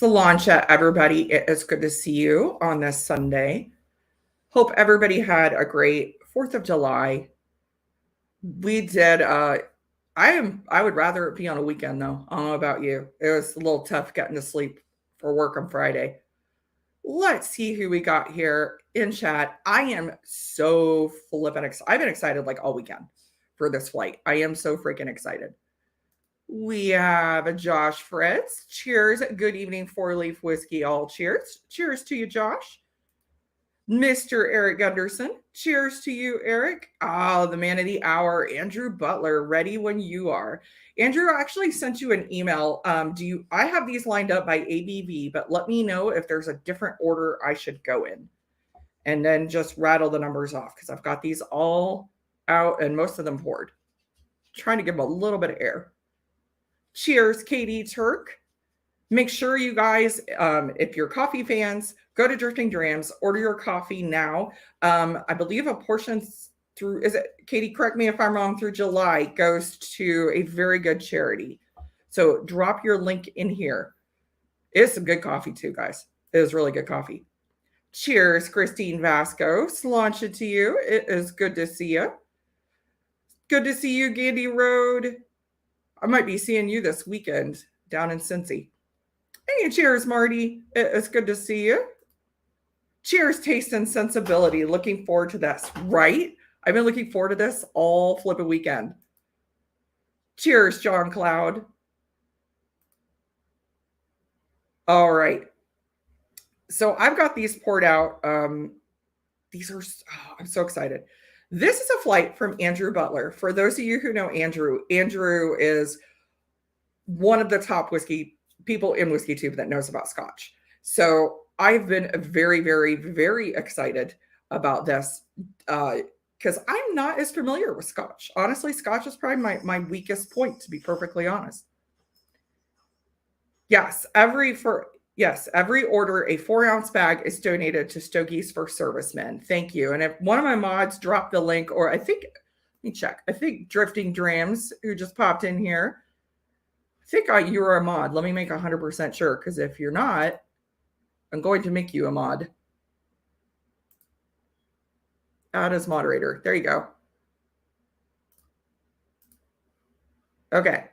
Solancha, everybody. It is good to see you on this Sunday. Hope everybody had a great 4th of July. We did I would rather it be on a weekend though. I don't know about you. It was a little tough getting to sleep for work on Friday. Let's see who we got here in chat. I am so flippin' excited. I've been excited like all weekend for this flight. I am so freaking excited. We have a Josh Fritz. Cheers. Good evening, 4-Leaf Whiskey. All cheers. Cheers to you, Josh. Mr. Eric Gunderson. Cheers to you, Eric. Oh, the man of the hour, Andrew Butler. Ready when you are. Andrew, I actually sent you an email. I have these lined up by ABV, but let me know if there's a different order I should go in. And then just rattle the numbers off because I've got these all out and most of them poured. Trying to give them a little bit of air. Cheers, Katie Turk. Make sure you guys, if you're coffee fans, go to Drifting Drams, order your coffee now. I believe a portion through, Katie, correct me if I'm wrong, through July goes to a very good charity. So drop your link in here. It's some good coffee too, guys. It is really good coffee. Cheers, Christine Vasco. Launch it to you. It is good to see you. Good to see you, Gandy Road. I might be seeing you this weekend down in Cincy. Hey, cheers, Marty. It's good to see you. Cheers, Taste and Sensibility. Looking forward to this, right? I've been looking forward to this all flipping weekend. Cheers, John Cloud. All right. So I've got these poured out. These are, I'm so excited. This is a flight from Andrew Butler. For those of you who know Andrew is one of the top whiskey people in WhiskeyTube that knows about Scotch. So I've been very, very, very excited about this because I'm not as familiar with Scotch. Honestly, Scotch is probably my weakest point, to be perfectly honest. Yes, every order, a 4-ounce bag is donated to Stogies for Servicemen. Thank you. And if one of my mods dropped the link, or let me check. I think Drifting Drams, who just popped in here, I think you are a mod. Let me make 100% sure, because if you're not, I'm going to make you a mod. Add as moderator. There you go. Okay.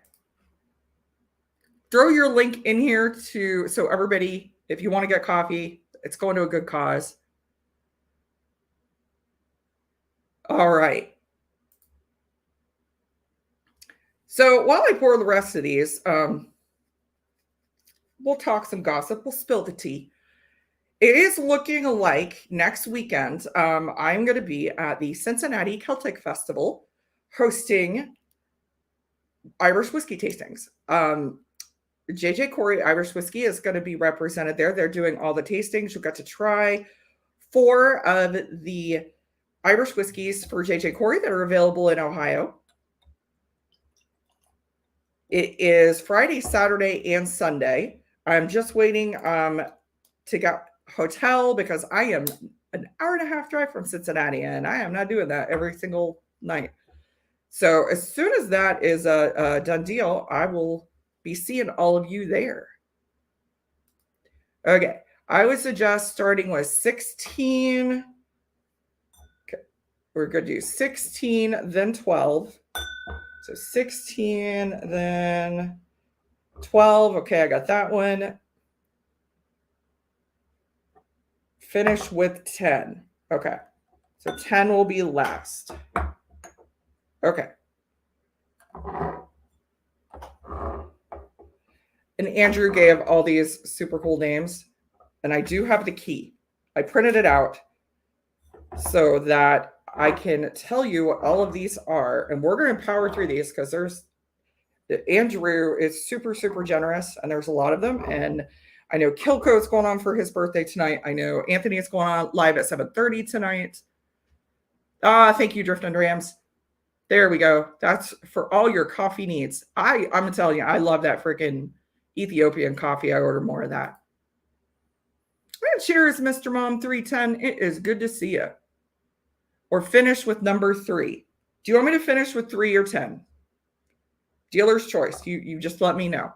Throw your link in here so everybody, if you want to get coffee, it's going to a good cause. All right. So while I pour the rest of these, we'll talk some gossip. We'll spill the tea. It is looking like next weekend, I'm going to be at the Cincinnati Celtic Festival hosting Irish whiskey tastings. JJ Corey Irish Whiskey is going to be represented there. They're doing all the tastings. You'll get to try 4 of the Irish whiskeys for JJ Corey that are available in Ohio. It is Friday, Saturday, and Sunday. I'm just waiting to get hotel because I am an hour and a half drive from Cincinnati, and I am not doing that every single night. So as soon as that is a done deal, I will be seeing all of you there. Okay, I would suggest starting with 16. Okay, we're going to do 16, then 12. So 16, then 12. Okay, I got that one. Finish with 10. Okay, so 10 will be last. Okay. And Andrew gave all these super cool names. And I do have the key. I printed it out so that I can tell you what all of these are. And we're going to power through these because Andrew is super, super generous. And there's a lot of them. And I know Kilco's going on for his birthday tonight. I know Anthony is going on live at 7:30 tonight. Thank you, Drift and Rams. There we go. That's for all your coffee needs. I'm telling you, I love that freaking Ethiopian coffee. I order more of that. And cheers, Mr. Mom 310. It is good to see you. Or finish with number 3. Do you want me to finish with 3 or 10? Dealer's choice. You just let me know.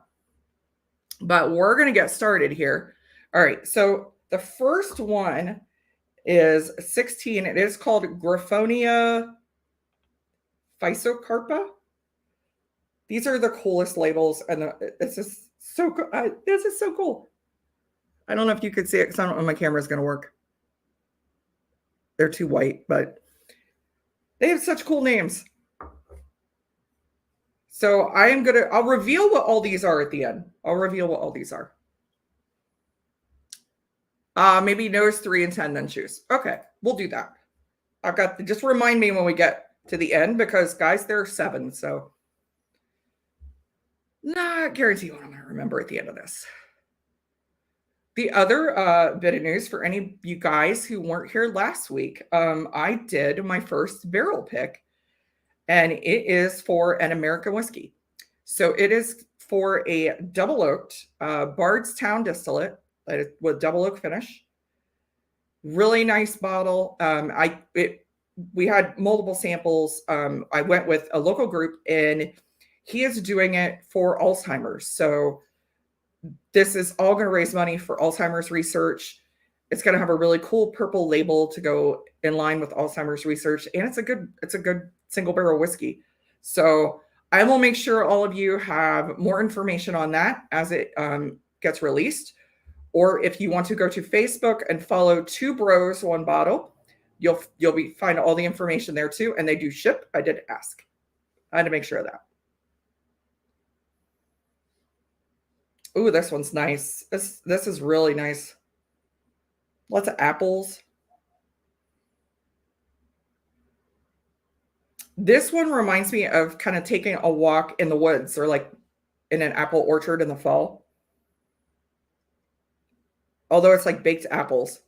but we're going to get started here. All right. So the first one is 16. It is called Graphonia physocarpa. These are the coolest labels, and this is so cool. This is so cool. I don't know if you could see it because I don't know if my camera is going to work. They're too white, but they have such cool names. So I'll reveal what all these are at the end. I'll reveal what all these are. Maybe nose 3 and 10, then choose. Okay, we'll do that. Just remind me when we get to the end because guys, there are 7. So not guarantee what I'm going to remember at the end of this. The other bit of news for any of you guys who weren't here last week, I did my first barrel pick, and it is for an American whiskey. So it is for a double oaked Bardstown distillate with double oak finish. Really nice bottle. We had multiple samples. I went with a local group, and he is doing it for Alzheimer's. So this is all going to raise money for Alzheimer's research. It's going to have a really cool purple label to go in line with Alzheimer's research, and it's a good single barrel whiskey. So I will make sure all of you have more information on that as it gets released. Or if you want to go to Facebook and follow Two Bros One Bottle, you'll find all the information there too. And they do ship. I did ask. I had to make sure of that. Ooh, this one's nice. This is really nice. Lots of apples. This one reminds me of kind of taking a walk in the woods or like in an apple orchard in the fall. Although it's like baked apples.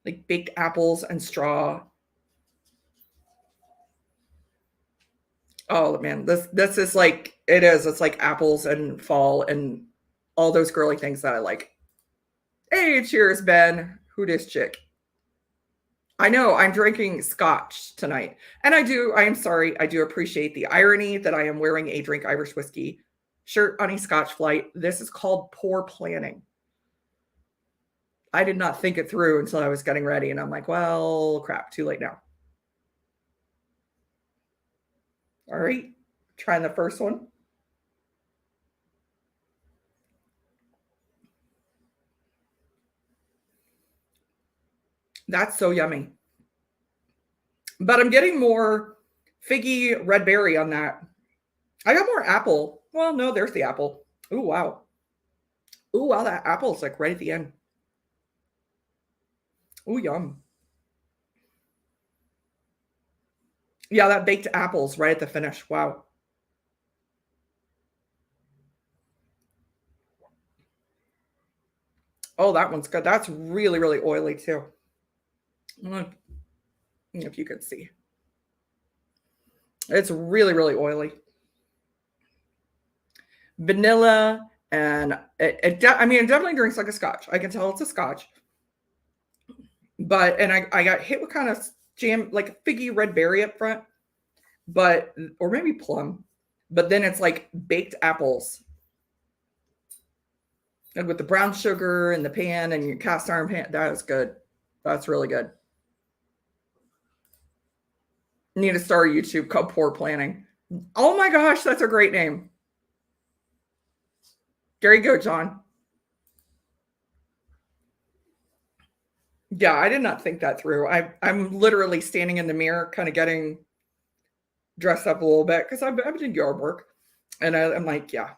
Like baked apples and straw. Oh man, this is like it is. It's like apples and fall and all those girly things that I like. Hey, cheers, Ben. Who dis chick? I know I'm drinking scotch tonight. And I am sorry, I do appreciate the irony that I am wearing a Drink Irish Whiskey shirt on a scotch flight. This is called poor planning. I did not think it through until I was getting ready, and I'm like, well, crap, too late now. All right, trying the first one. That's so yummy. But I'm getting more figgy red berry on that. I got more apple. Well, no, there's the apple. Ooh, wow. Ooh, wow, that apple's like right at the end. Ooh, yum. Yeah, that baked apple's right at the finish. Wow. Oh, that one's good. That's really, really oily too. If you could see. It's really, really oily. Vanilla, and it definitely drinks like a scotch. I can tell it's a scotch. But, and I got hit with kind of jam, like figgy red berry up front, or maybe plum. But then it's like baked apples. And with the brown sugar in the pan and your cast iron pan, that is good. That's really good. Need to start a YouTube called Poor Planning. Oh my gosh, that's a great name. There you go, John. Yeah, I did not think that through. I'm literally standing in the mirror, kind of getting dressed up a little bit because I've been doing yard work. And I'm like, yeah,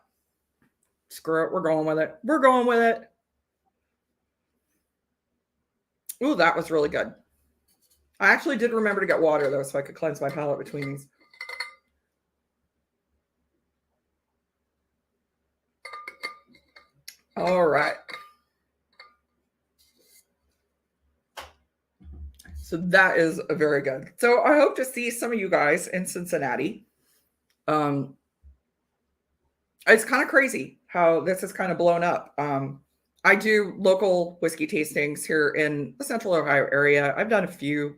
screw it. We're going with it. We're going with it. Ooh, that was really good. I actually did remember to get water, though, so I could cleanse my palate between these. All right. So that is very good. So I hope to see some of you guys in Cincinnati. It's kind of crazy how this has kind of blown up. I do local whiskey tastings here in the Central Ohio area. I've done a few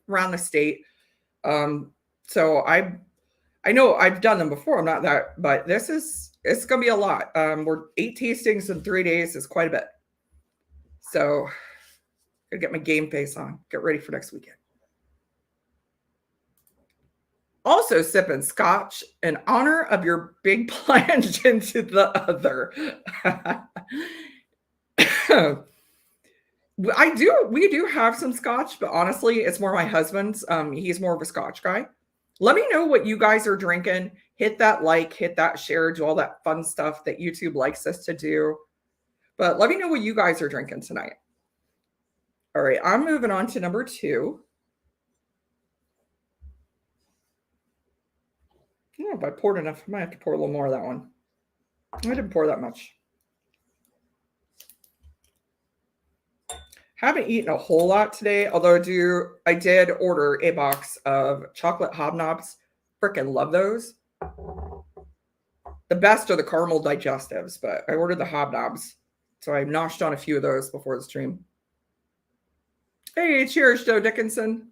around the state. So I know I've done them before. I'm not that, but it's going to be a lot. We're 8 tastings in 3 days is quite a bit. So, gotta get my game face on. Get ready for next weekend. Also sipping scotch in honor of your big plunge into the other. We do have some scotch, but honestly, it's more my husband's. He's more of a scotch guy. Let me know what you guys are drinking. Hit that like, hit that share, do all that fun stuff that YouTube likes us to do. But let me know what you guys are drinking tonight. All right, I'm moving on to number 2. I don't know if I poured enough. I might have to pour a little more of that one. I didn't pour that much. Haven't eaten a whole lot today, although I did order a box of chocolate hobnobs. Freaking love those. The best are the caramel digestives, but I ordered the hobnobs. So I noshed on a few of those before the stream. Hey, cheers, Joe Dickinson.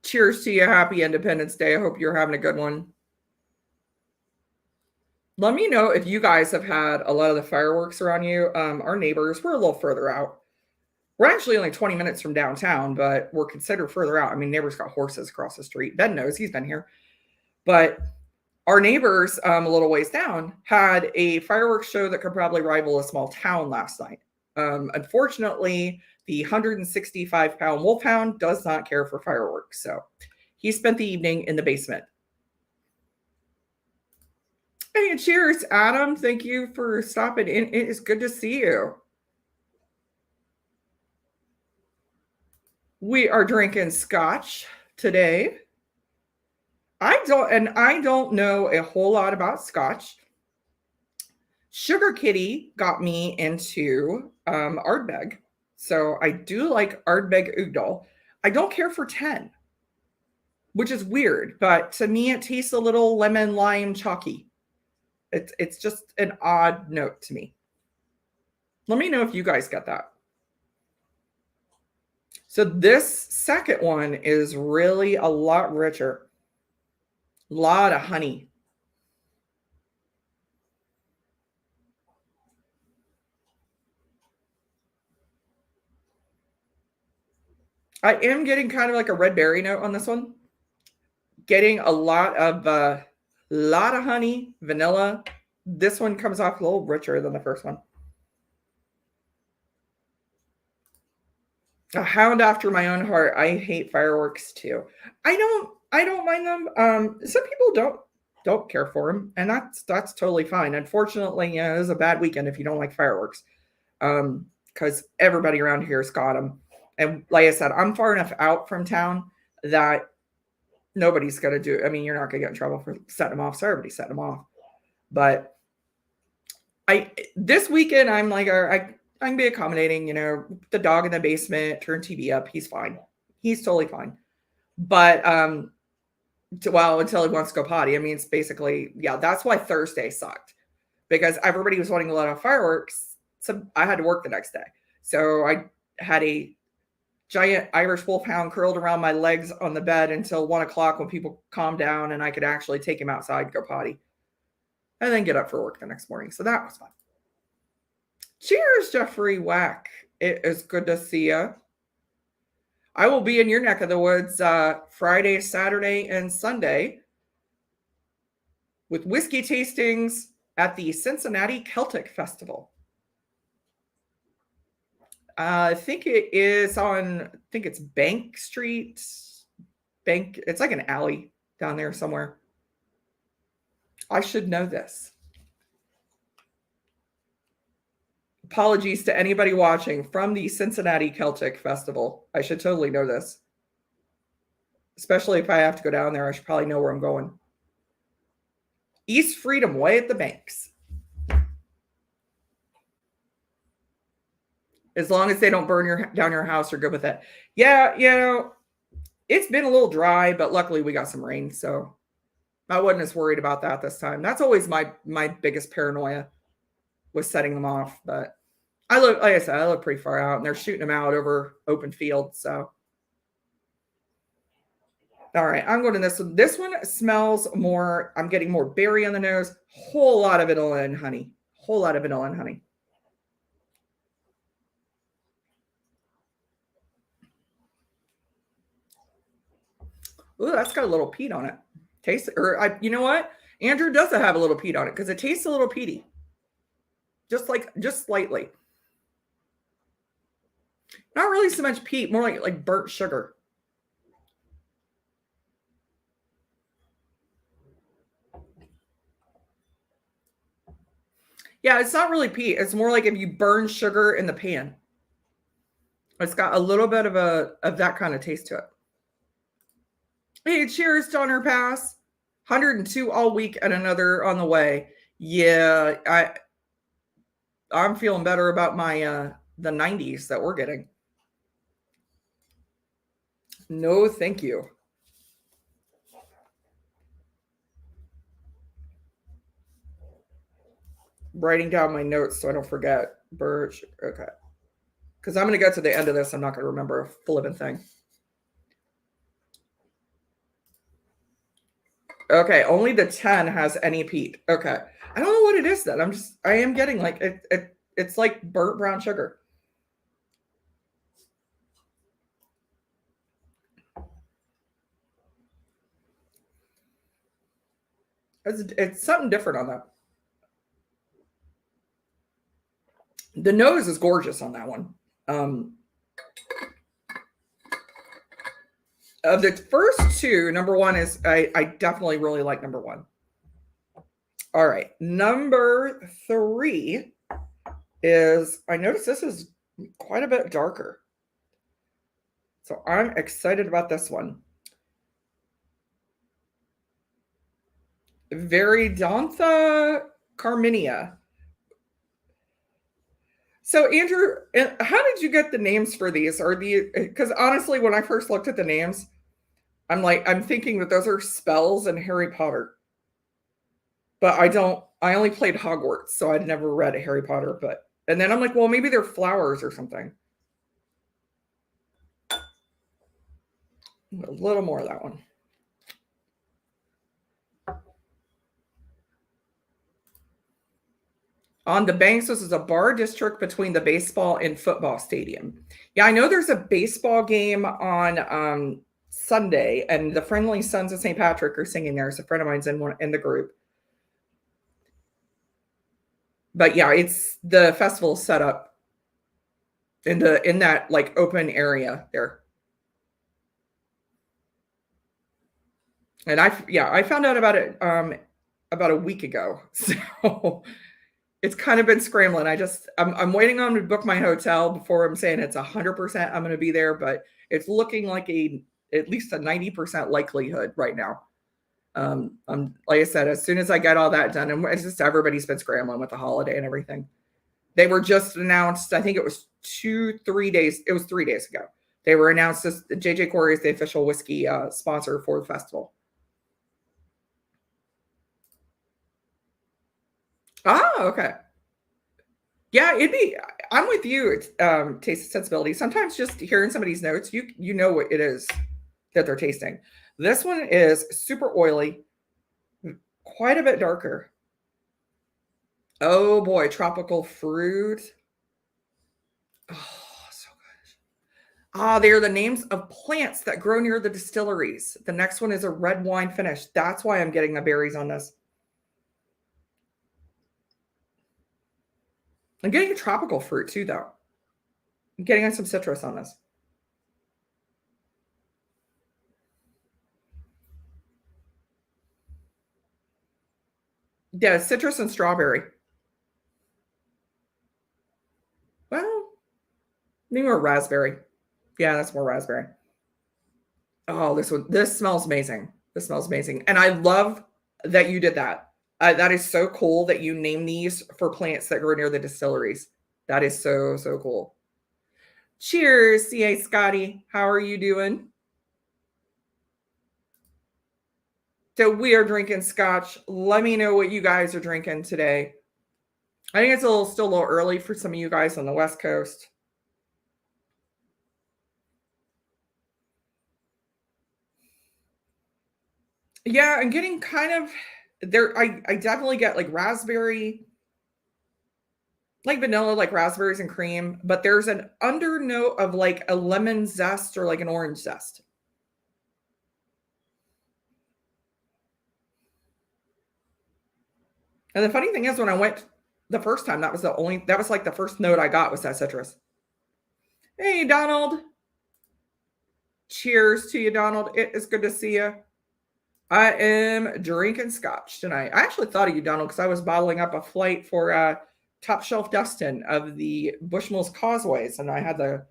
Cheers to you. Happy Independence Day. I hope you're having a good one. Let me know if you guys have had a lot of the fireworks around you. Our neighbors, we're a little further out. We're actually only 20 minutes from downtown, but we're considered further out. I mean, neighbors got horses across the street. Ben knows, he's been here. But our neighbors, a little ways down, had a fireworks show that could probably rival a small town last night. Unfortunately, the 165-pound wolfhound does not care for fireworks. So he spent the evening in the basement. Hey, cheers, Adam. Thank you for stopping in. It is good to see you. We are drinking scotch today. I don't know a whole lot about scotch. Sugar Kitty got me into Ardbeg. So I do like Ardbeg Ugdal. I don't care for 10, which is weird, but to me it tastes a little lemon lime chalky. It's just an odd note to me. Let me know if you guys get that. So this second one is really a lot richer. A lot of honey. I am getting kind of like a red berry note on this one. Getting a lot of honey, vanilla. This one comes off a little richer than the first one. A hound after my own heart. I hate fireworks too. I don't mind them. Some people don't care for them, and that's totally fine. Unfortunately, it was a bad weekend if you don't like fireworks, because everybody around here's got them. And like I said, I'm far enough out from town that nobody's gonna do. I mean, you're not gonna get in trouble for setting them off. So everybody's setting them off. But this weekend I'm like, I can be accommodating. You know, the dog in the basement, turn TV up. He's fine. He's totally fine. But until he wants to go potty. I mean, it's basically, yeah, that's why Thursday sucked, because everybody was wanting to let off fireworks. So I had to work the next day. So I had a giant Irish wolfhound curled around my legs on the bed until 1:00 when people calmed down and I could actually take him outside and go potty. And then get up for work the next morning. So that was fun. Cheers, Jeffrey Wack. It is good to see you. I will be in your neck of the woods Friday, Saturday, and Sunday with whiskey tastings at the Cincinnati Celtic Festival. I think it's Bank Street. It's like an alley down there somewhere. I should know this. Apologies to anybody watching from the Cincinnati Celtic Festival. I should totally know this. Especially if I have to go down there, I should probably know where I'm going. East Freedom Way at the Banks. As long as they don't burn down your house, you're good with it. Yeah, you know, it's been a little dry, but luckily we got some rain, so I wasn't as worried about that this time. That's always my biggest paranoia, was setting them off. But I live pretty far out, and they're shooting them out over open fields. So All right, I'm going to this one. This one smells more, I'm getting more berry on the nose. Whole lot of vanilla and honey. Whole lot of vanilla and honey. Ooh, that's got a little peat on it. Taste, you know what? Andrew does have a little peat on it because it tastes a little peaty. Just slightly. Not really so much peat, more like burnt sugar. Yeah, it's not really peat. It's more like if you burn sugar in the pan. It's got a little bit of that kind of taste to it. Hey, cheers, Donner Pass. 102 all week and another on the way. Yeah, I'm feeling better about my the 90s that we're getting. No, thank you. Writing down my notes so I don't forget. Birch. Okay. Because I'm going to get to the end of this. I'm not going to remember a flippin' thing. Okay. Only the 10 has any peat. Okay. I don't know what it is then. I am getting like, it's like burnt brown sugar. It's something different on that. The nose is gorgeous on that one. Of the first two, number one is I definitely really like number one. All right, number 3 is, I noticed this is quite a bit darker, so I'm excited about this one. Veridantha Carminia. So Andrew, how did you get the names for these? Because honestly, when I first looked at the names, I'm thinking that those are spells in Harry Potter. But I only played Hogwarts, so I'd never read Harry Potter, and then I'm like, well, maybe they're flowers or something. A little more of that one. On the Banks, this is a bar district between the baseball and football stadium. Yeah, I know there's a baseball game on Sunday, and the Friendly Sons of St. Patrick are singing there. So a friend of mine's in the group. But yeah, it's the festival set up in that like open area there. And I found out about it about a week ago. So it's kind of been scrambling. I'm waiting on to book my hotel before I'm saying it's 100% I'm going to be there, but it's looking like at least a 90% likelihood right now. Like I said, as soon as I get all that done, and it's just everybody's been scrambling with the holiday and everything. They were just announced, I think it was 3 days. It was 3 days ago. They were announced as JJ Corey is the official whiskey sponsor for the festival. Ah, okay. Yeah, I'm with you. It's taste and sensibility. Sometimes just hearing somebody's notes, you know what it is that they're tasting. This one is super oily, quite a bit darker. Oh boy, tropical fruit. Oh, so good. Ah, they are the names of plants that grow near the distilleries. The next one is a red wine finish. That's why I'm getting the berries on this. I'm getting a tropical fruit too, though. I'm getting some citrus on this. Yeah, citrus and strawberry. Well, maybe more raspberry. Yeah, that's more raspberry. Oh, this smells amazing. This smells amazing. And I love that you did that. That is so cool that you name these for plants that grow near the distilleries. That is so, so cool. Cheers, CA Scotty. How are you doing? So we are drinking scotch. Let me know what you guys are drinking today. I think it's still a little early for some of you guys on the West Coast. Yeah, I'm getting kind of there. I definitely get like raspberry, like vanilla, like raspberries and cream, but there's an undernote of like a lemon zest or like an orange zest. And the funny thing is, when I went the first time, that was like the first note I got was that citrus. Hey, Donald. Cheers to you, Donald. It is good to see you. I am drinking scotch tonight. I actually thought of you, Donald, because I was bottling up a flight for Top Shelf Dustin of the Bushmills Causeways, and I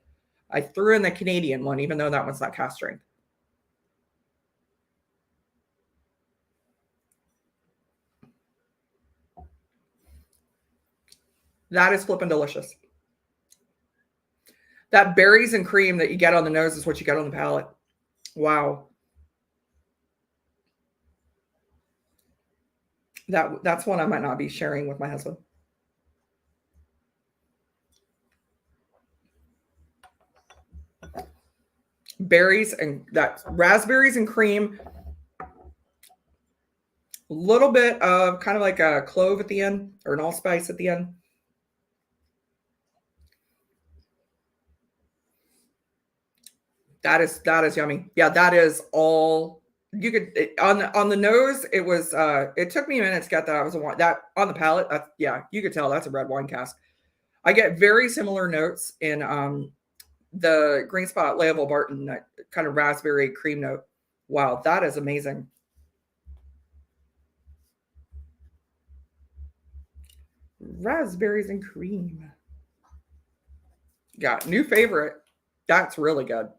threw in the Canadian one, even though that one's not cast strength. That is flipping delicious. That berries and cream that you get on the nose is what you get on the palate. Wow. That's one I might not be sharing with my husband. Berries and that raspberries and cream, a little bit of kind of like a clove at the end or an allspice at the end. That is yummy. Yeah, that is all you could on the nose. It was it took me a minute to get that. I was a wine that on the palate. That's yeah, you could tell that's a red wine cask. I get very similar notes in the Green Spot Layable Barton, that kind of raspberry cream note. Wow, that is amazing. Raspberries and cream. Yeah, new favorite. That's really good.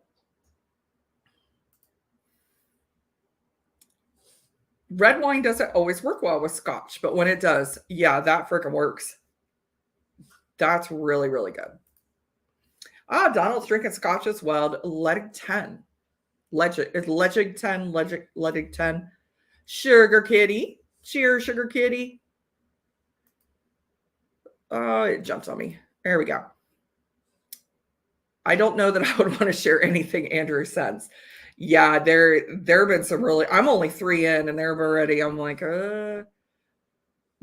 Red wine doesn't always work well with scotch, but when it does, yeah, that freaking works. That's really, really good. Ah, Donald's drinking scotch as well. Ledig 10. It's Ledig 10, Ledig 10. Sugar Kitty. Cheers, Sugar Kitty. Oh, it jumped on me. There we go. I don't know that I would want to share anything Andrew says. Yeah, there have been some really. I'm only 3 in, and they're already. I'm like, my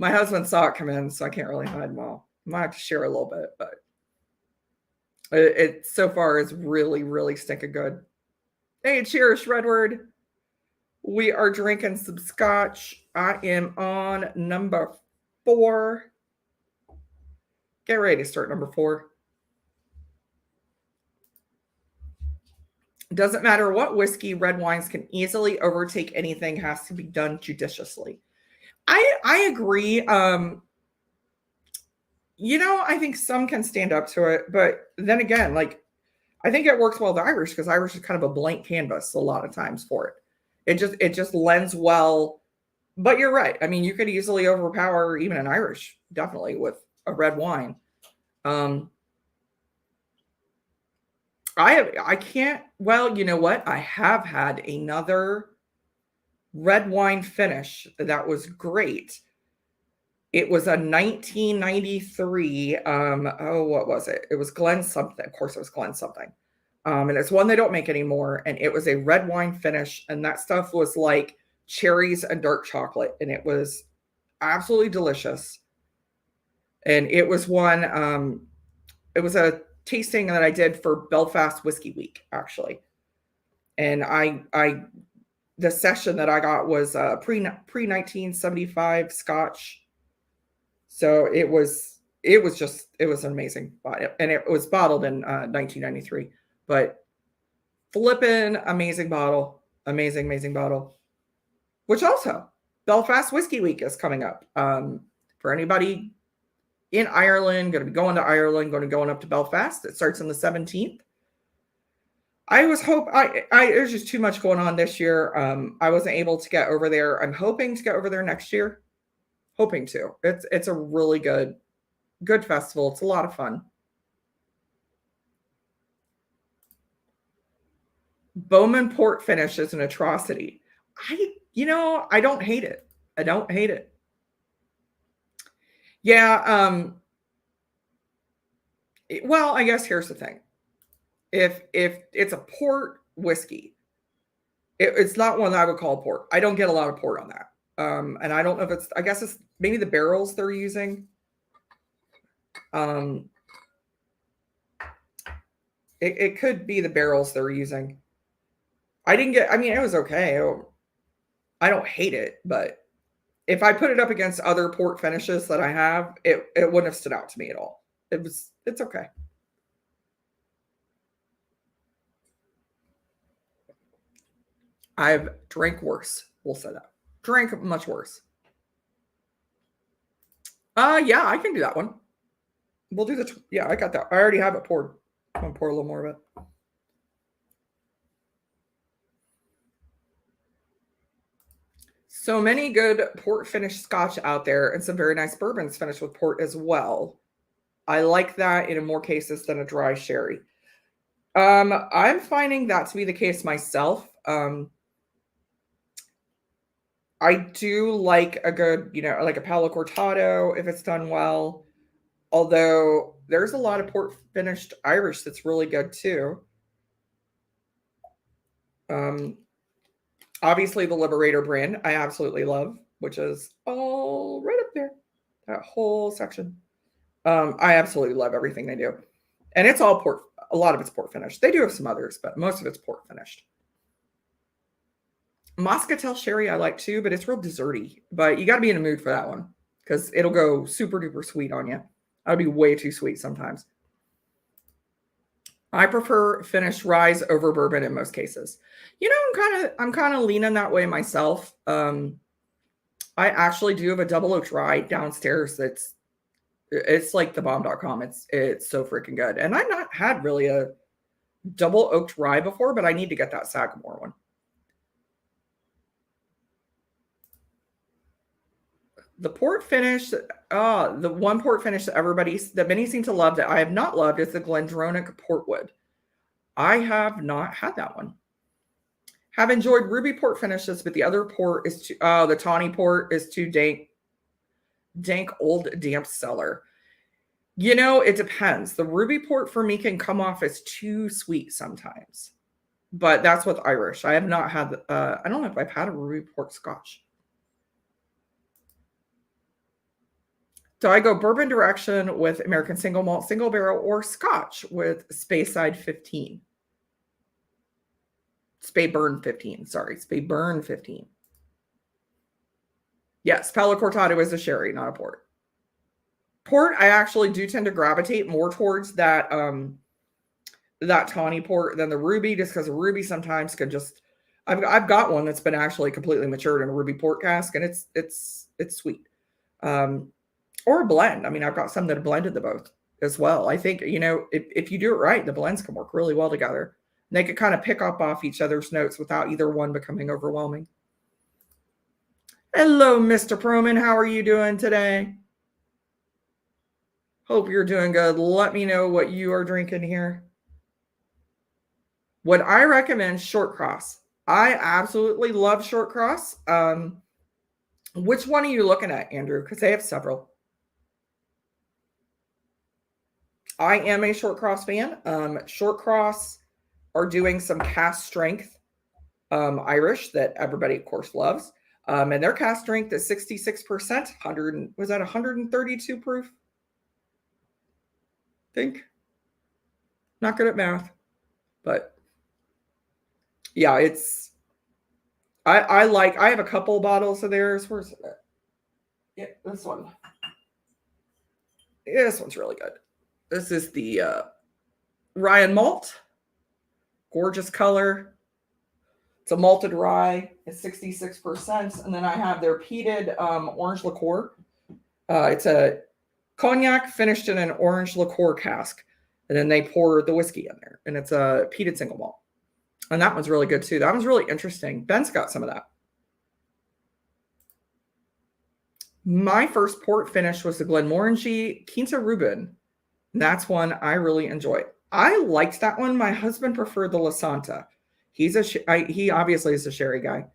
husband saw it come in, so I can't really hide. Well, I might have to share a little bit, but it so far is really, really stinking good. Hey, cheers, Redward. We are drinking some scotch. I am on number 4. Get ready to start number 4. Doesn't matter what whiskey, red wines can easily overtake anything, has to be done judiciously. I agree. I think some can stand up to it, but then again, like I think it works well with Irish because Irish is kind of a blank canvas a lot of times for it. It just lends well. But you're right. I mean, you could easily overpower even an Irish, definitely with a red wine. Um, I can't. Well, you know what? I have had another red wine finish that was great. It was a 1993. What was it? It was Glen something. Of course, it was Glen something. And it's one they don't make anymore. And it was a red wine finish, and that stuff was like cherries and dark chocolate, and it was absolutely delicious. And it was one. It was a tasting that I did for Belfast Whiskey Week, actually. And the session that I got was pre 1975 Scotch. So it was amazing, and it was bottled in 1993. But flippin' amazing bottle. Which also Belfast Whiskey Week is coming up. For anybody in Ireland, going to be going to Ireland, going up to Belfast. It starts on the 17th. There's just too much going on this year. I wasn't able to get over there. I'm hoping to get over there next year. Hoping to. It's a really good festival. It's a lot of fun. Bowman port finish is an atrocity. I don't hate it. I don't hate it. Yeah, well, I guess here's the thing. If it's a port whiskey It's not one that I would call port. I don't get a lot of port on that. And I don't know if it's, I guess it's maybe the barrels they're using. It could be the barrels they're using. I mean, it was okay. I don't hate it, but if I put it up against other port finishes that I have, it wouldn't have stood out to me at all. It's okay. I've drank worse. We'll say that. Drank much worse. Yeah, I can do that one. We'll do yeah, I got that. I already have it poured. I'm gonna pour a little more of it. So many good port finish scotch out there and some very nice bourbons finished with port as well. I like that in more cases than a dry sherry. I'm finding that to be the case myself. I do like a good, like a Palo Cortado if it's done well. Although there's a lot of port finished Irish that's really good too. Obviously the Liberator brand I absolutely love, which is all right up there. That whole section. I absolutely love everything they do. And it's all port. A lot of it's port finished. They do have some others, but most of it's port finished. Moscatel sherry I like too, but it's real desserty. But you got to be in a mood for that one because it'll go super duper sweet on you. That'll be way too sweet sometimes. I prefer finished rye over bourbon in most cases. I'm kind of leaning that way myself. I actually do have a double oaked rye downstairs. It's like the bomb.com. It's so freaking good. And I've not had really a double oaked rye before, but I need to get that Sagamore one. The port finish, the one port finish that many seem to love that I have not loved is the Glendronach Portwood. I have not had that one. Have enjoyed ruby port finishes, but the other port is the tawny port is too dank old damp cellar. It depends. The ruby port for me can come off as too sweet sometimes, but that's with Irish. I have not had. I don't know if I've had a ruby port Scotch. Do I go bourbon direction with American single malt, single barrel, or Scotch with Speyside 15? Speyburn 15. Sorry, Speyburn 15. Yes, Palo Cortado is a sherry, not a port. Port, I actually do tend to gravitate more towards that tawny port than the ruby, just because the ruby sometimes can just. I've got one that's been actually completely matured in a ruby port cask, and it's sweet. Or a blend. I mean, I've got some that have blended the both as well. I think, if you do it right, the blends can work really well together. And they could kind of pick up off each other's notes without either one becoming overwhelming. Hello, Mr. Proman. How are you doing today? Hope you're doing good. Let me know what you are drinking here. Would I recommend Short Cross? I absolutely love Short Cross. Which one are you looking at, Andrew? Because they have several. I am a Short Cross fan. Short Cross are doing some cast strength Irish that everybody, of course, loves. And their cast strength is 66%. Was that 132 proof? I think. Not good at math. But yeah, I have a couple bottles of theirs. Where's it? Yeah, this one. Yeah, this one's really good. This is the Ryan malt. Gorgeous color. It's a malted rye. It's 66%. And then I have their peated orange liqueur. It's a cognac finished in an orange liqueur cask. And then they pour the whiskey in there. And it's a peated single malt. And that one's really good too. That one's really interesting. Ben's got some of that. My first port finish was the Glenmorangie Quinta Rubin. And that's one I really enjoyed. I liked that one. My husband preferred the La Santa. He obviously is a sherry guy.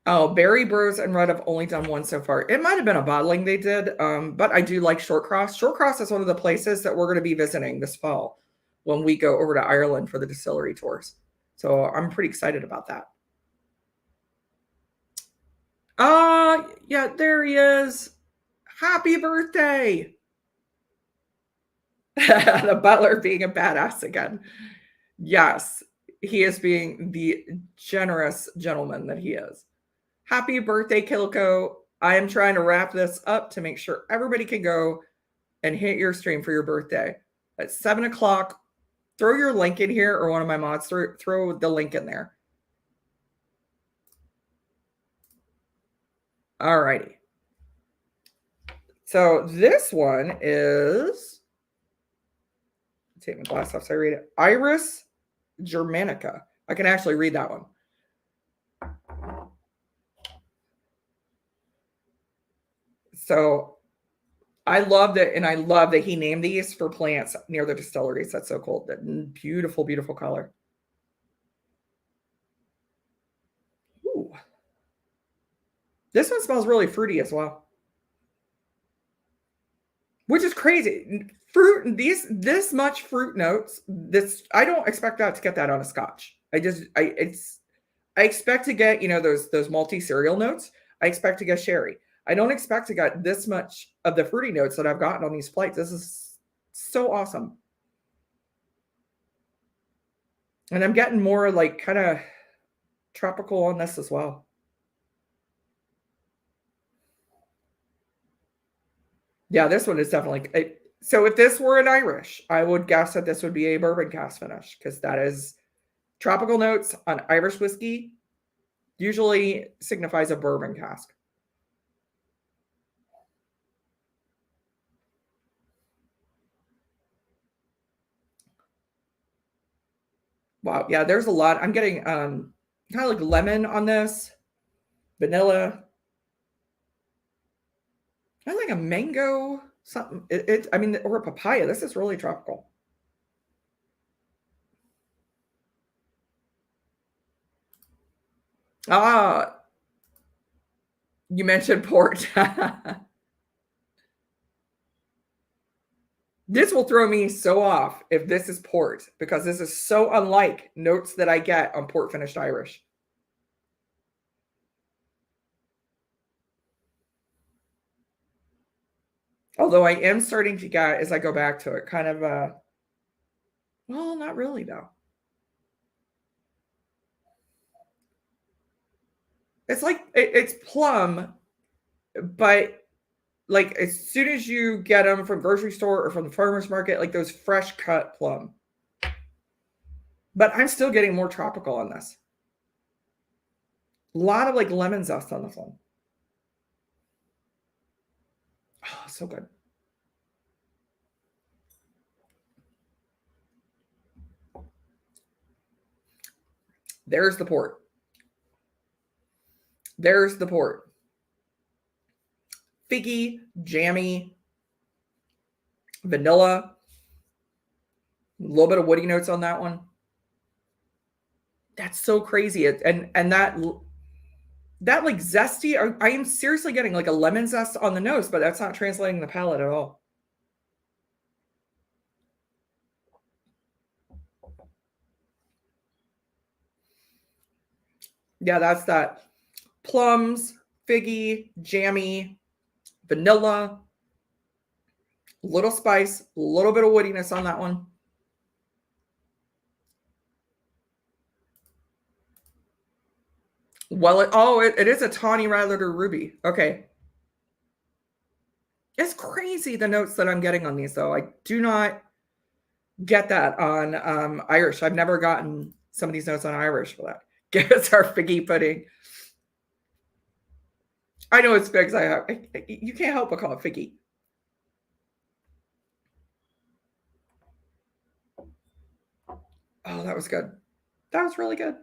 Oh, Barry Bros and Rudd have only done one so far. It might have been a bottling they did, but I do like Short Cross. Short Cross is one of the places that we're going to be visiting this fall. when we go over to Ireland for the distillery tours. So I'm pretty excited about that. Yeah, there he is. Happy birthday. The butler being a badass again. Yes, he is being the generous gentleman that he is. Happy birthday, Kilko. I am trying to wrap this up to make sure everybody can go and hit your stream for your birthday at 7 o'clock. Throw your link in here, or one of my mods, throw the link in there. All righty. So this one is, take my glass off so I read it. Iris Germanica. I can actually read that one. So I loved it, and I love that he named these for plants near the distilleries. That's so cool. That beautiful, beautiful color. Ooh. This one smells really fruity as well, which is crazy. Fruit, this much fruit notes. This, I don't expect that to get that on a Scotch. I expect to get, those malty cereal notes. I expect to get sherry. I don't expect to get this much of the fruity notes that I've gotten on these flights. This is so awesome. And I'm getting more like kind of tropical on this as well. Yeah, this one is definitely. So if this were an Irish, I would guess that this would be a bourbon cask finish, because that is tropical notes on Irish whiskey usually signifies a bourbon cask. Wow. Yeah, there's a lot. I'm getting kind of like lemon on this, vanilla. I like a mango, something. Or a papaya. This is really tropical. Ah, you mentioned port. This will throw me so off if this is port, because this is so unlike notes that I get on port finished Irish. Although I am starting to get, as I go back to it, kind of well, not really though. It's like it's plum, but like as soon as you get them from grocery store or from the farmer's market, like those fresh cut plum. But I'm still getting more tropical on this. A lot of like lemon zest on this one. Oh, so good. There's the port. There's the port. Figgy, jammy, vanilla, a little bit of woody notes on that one. That's so crazy. And that like zesty, I am seriously getting like a lemon zest on the nose, but that's not translating the palate at all. Yeah, that's that. Plums, figgy, jammy, vanilla, little spice, a little bit of woodiness on that one. Well, it is a tawny rather than ruby. Okay. It's crazy the notes that I'm getting on these, though. I do not get that on Irish. I've never gotten some of these notes on Irish for that. Guess our figgy pudding. I know it's big. You can't help but call it figgy. Oh, that was good. That was really good.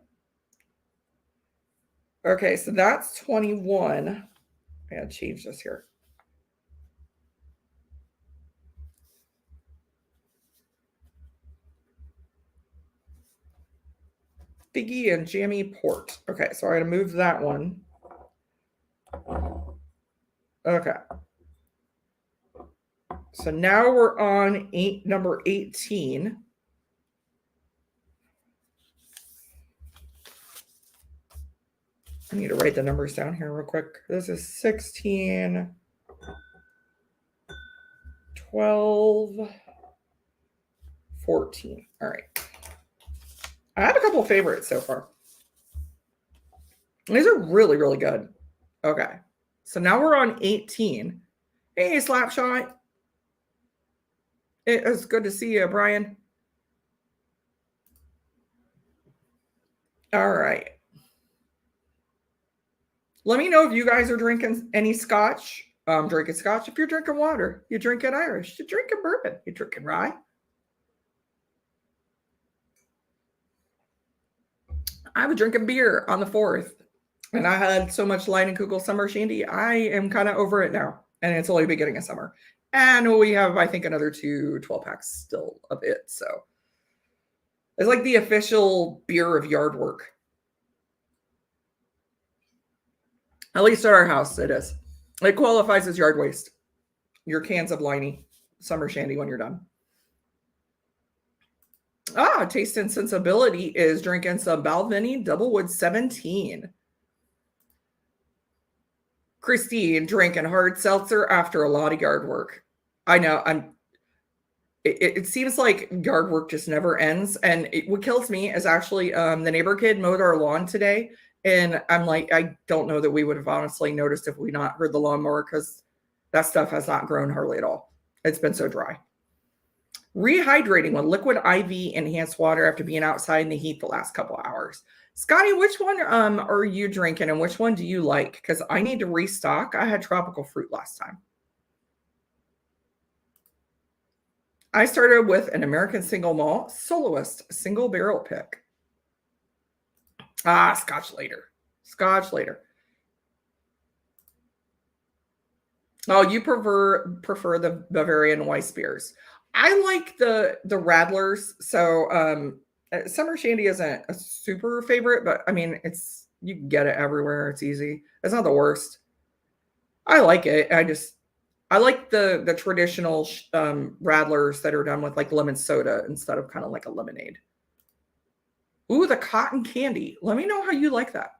Okay, so that's 21. I gotta change this here. Figgy and jammy port. Okay, so I'm gonna move that one. Okay. So now we're on number 18. I need to write the numbers down here real quick. This is 16, 12, 14. All right. I have a couple of favorites so far. These are really, really good. Okay. So now we're on 18. Hey, Slapshot. It is good to see you, Brian. All right. Let me know if you guys are drinking any scotch. Drinking scotch. If you're drinking water, you drinking Irish, you're drinking bourbon, you're drinking rye. I was drinking beer on the 4th, and I had so much Leinenkugel summer shandy. I am kind of over it now, and it's only beginning of summer. And we have, I think, another 12 packs still of it. So it's like the official beer of yard work. At least at our house, it is. It qualifies as yard waste. Your cans of Liney summer shandy when you're done. Taste and Sensibility is drinking some Balvenie Doublewood 17. Christine drinking hard seltzer after a lot of yard work. I know. It seems like yard work just never ends. And what kills me is actually the neighbor kid mowed our lawn today. And I'm like, I don't know that we would have honestly noticed if we not heard the lawnmower, because that stuff has not grown hardly at all. It's been so dry. Rehydrating with liquid IV enhanced water after being outside in the heat the last couple hours. Scotty, which one are you drinking, and which one do you like? Because I need to restock. I had tropical fruit last time. I started with an American single malt soloist single barrel pick. Scotch later. Scotch later. Oh, you prefer the Bavarian Weiss beers. I like the Radlers. So summer shandy isn't a super favorite, but I mean, you can get it everywhere. It's easy. It's not the worst. I like it. I like the traditional Radlers that are done with like lemon soda instead of kind of like a lemonade. Ooh, the cotton candy. Let me know how you like that,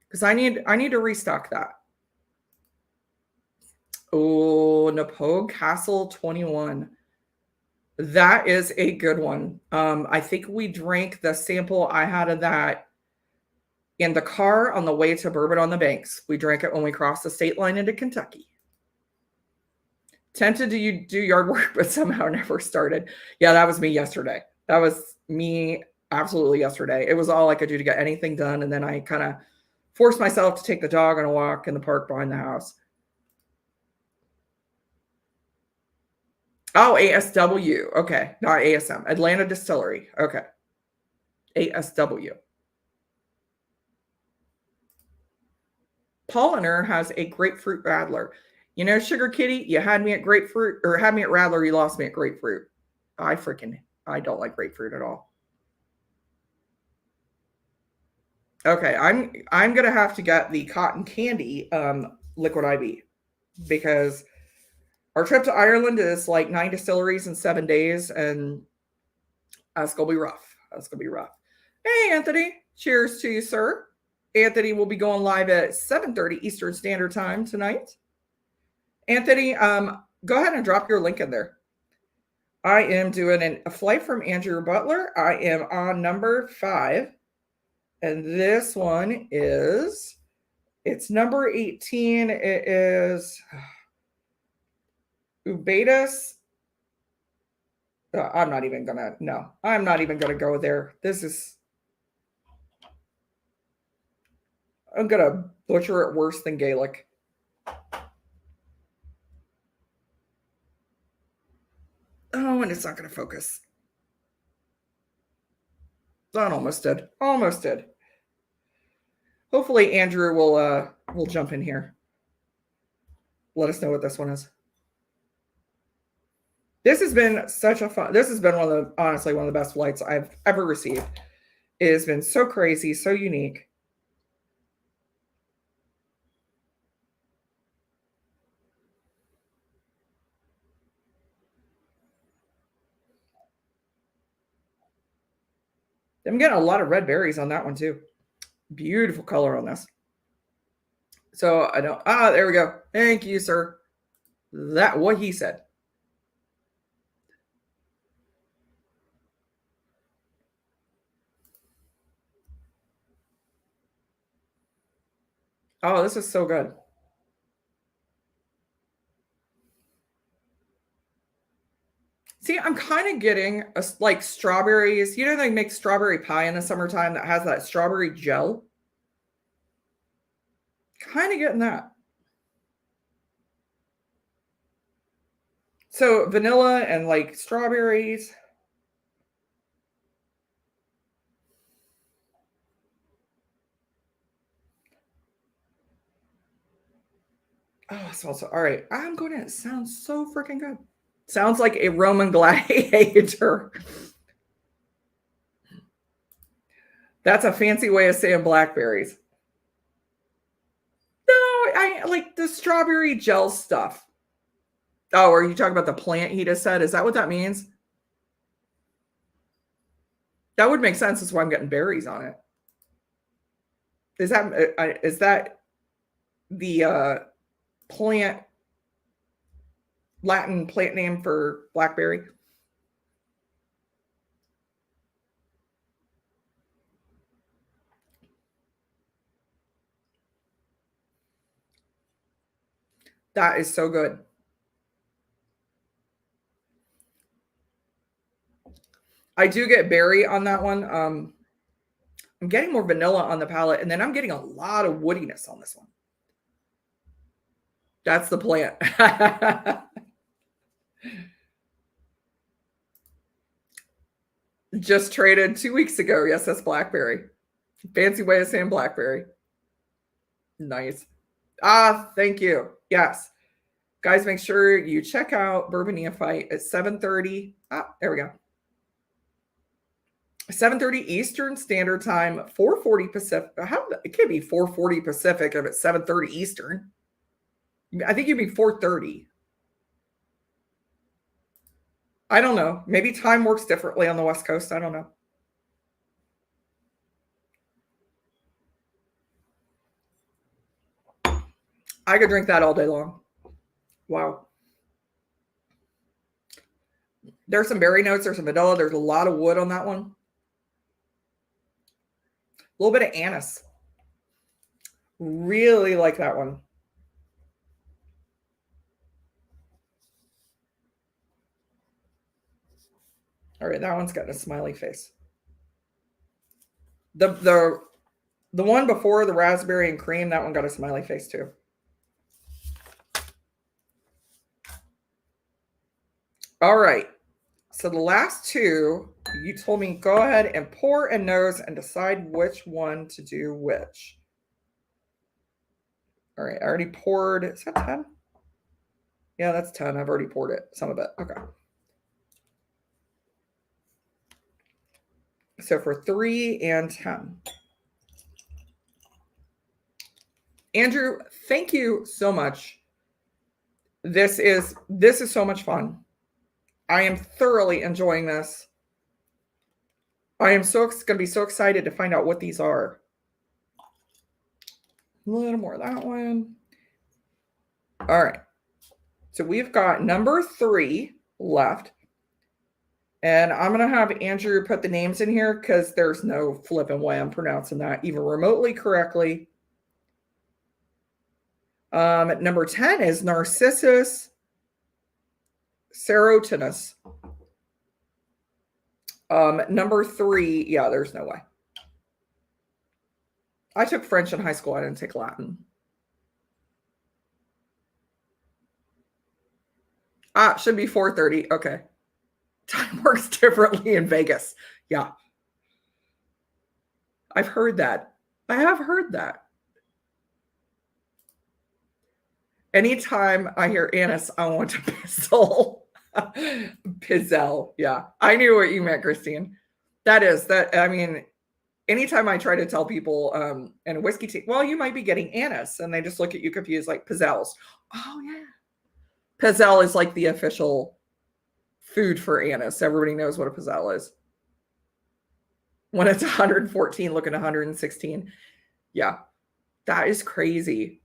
because I need to restock that. Oh, Napoleon Castle 21. That is a good one. I think we drank the sample I had of that in the car on the way to Bourbon on the Banks. We drank it when we crossed the state line into Kentucky. Tempted to do yard work, but somehow never started. Yeah, that was me yesterday. That was me absolutely yesterday. It was all I could do to get anything done. And then I kind of forced myself to take the dog on a walk in the park behind the house. Oh, ASW. Okay. Not ASM. Atlanta Distillery. Okay. ASW. Polliner has a grapefruit Radler. You know, Sugar Kitty, you had me at grapefruit, or had me at Radler, you lost me at grapefruit. I don't like grapefruit at all. Okay, I'm gonna have to get the cotton candy liquid IV, because our trip to Ireland is like 9 distilleries in 7 days, and that's gonna be rough. That's gonna be rough. Hey, Anthony, cheers to you, sir. Anthony will be going live at 7:30 Eastern Standard Time tonight. Anthony, go ahead and drop your link in there. I am doing a flight from Andrew Butler. I am on number 5. And this one it's number 18. It is Ubatus. I'm not even going to go there. I'm going to butcher it worse than Gaelic. Oh, and it's not going to focus. That almost did. Almost did. Hopefully Andrew will jump in here. Let us know what this one is. This has been this has been honestly one of the best flights I've ever received. It has been so crazy, so unique. I'm getting a lot of red berries on that one too. Beautiful color on this. So I don't, there we go. Thank you, sir. That what he said. Oh, this is so good. See, I'm kind of getting like strawberries. You know, they make strawberry pie in the summertime that has that strawberry gel. Kind of getting that. So vanilla and like strawberries. Oh, salsa. All right. I'm going to, it sounds so freaking good. Sounds like a Roman gladiator. That's a fancy way of saying blackberries. No, I like the strawberry gel stuff. Oh, are you talking about the plant he just said? Is that what that means? That would make sense. That's why I'm getting berries on it. Is that the plant Latin plant name for blackberry? That is so good. I do get berry on that one. I'm getting more vanilla on the palate, and then I'm getting a lot of woodiness on this one. That's the plant. Just traded 2 weeks ago. Yes, that's blackberry. Fancy way of saying blackberry. Nice. Thank you. Yes. Guys, make sure you check out Bourbon Neophyte at 7:30. There we go. 7:30 Eastern Standard Time, 4:40 Pacific. It can't be 4:40 Pacific if it's 7:30 Eastern. I think you'd be 4:30. I don't know. Maybe time works differently on the West Coast. I don't know. I could drink that all day long. Wow. There's some berry notes. There's some vanilla. There's a lot of wood on that one. A little bit of anise. Really like that one. All right, that one's got a smiley face. The one before the raspberry and cream, that one got a smiley face too. All right. So the last two, you told me go ahead and pour and nose and decide which one to do which. All right, I already poured. Is that 10? Yeah, that's 10. I've already poured it, some of it. Okay. So for 3 and 10. Andrew, thank you so much. This is so much fun. I am thoroughly enjoying this. I am going to be so excited to find out what these are. A little more of that one. All right. So we've got number 3 left. And I'm going to have Andrew put the names in here because there's no flipping way I'm pronouncing that even remotely correctly. Number 10 is Narcissus serotinus. Number 3, yeah, there's no way. I took French in high school. I didn't take Latin. Should be 4:30. Okay. Time works differently in Vegas. Yeah. I've heard that. I have heard that. Anytime I hear anise, I want to pizzle. Pizzelle. Yeah. I knew what you meant, Christine. That is that. I mean, anytime I try to tell people and whiskey tea, well, you might be getting anise, and they just look at you confused, like pizzelles. Oh yeah. Pizzelle is like the official food for anise. Everybody knows what a pizzelle is. When it's 114, looking 116. Yeah, that is crazy.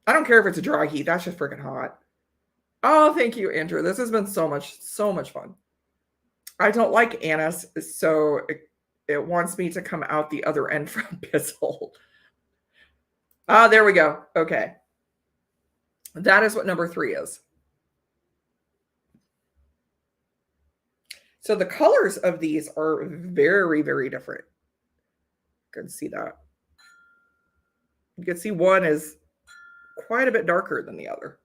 I don't care if it's a dry heat. That's just freaking hot. Oh, thank you, Andrew. This has been so much fun. I don't like anise, so it wants me to come out the other end from Bizzle. Ah, there we go. Okay. That is what number 3 is. So the colors of these are very, very different. You can see that. You can see one is quite a bit darker than the other.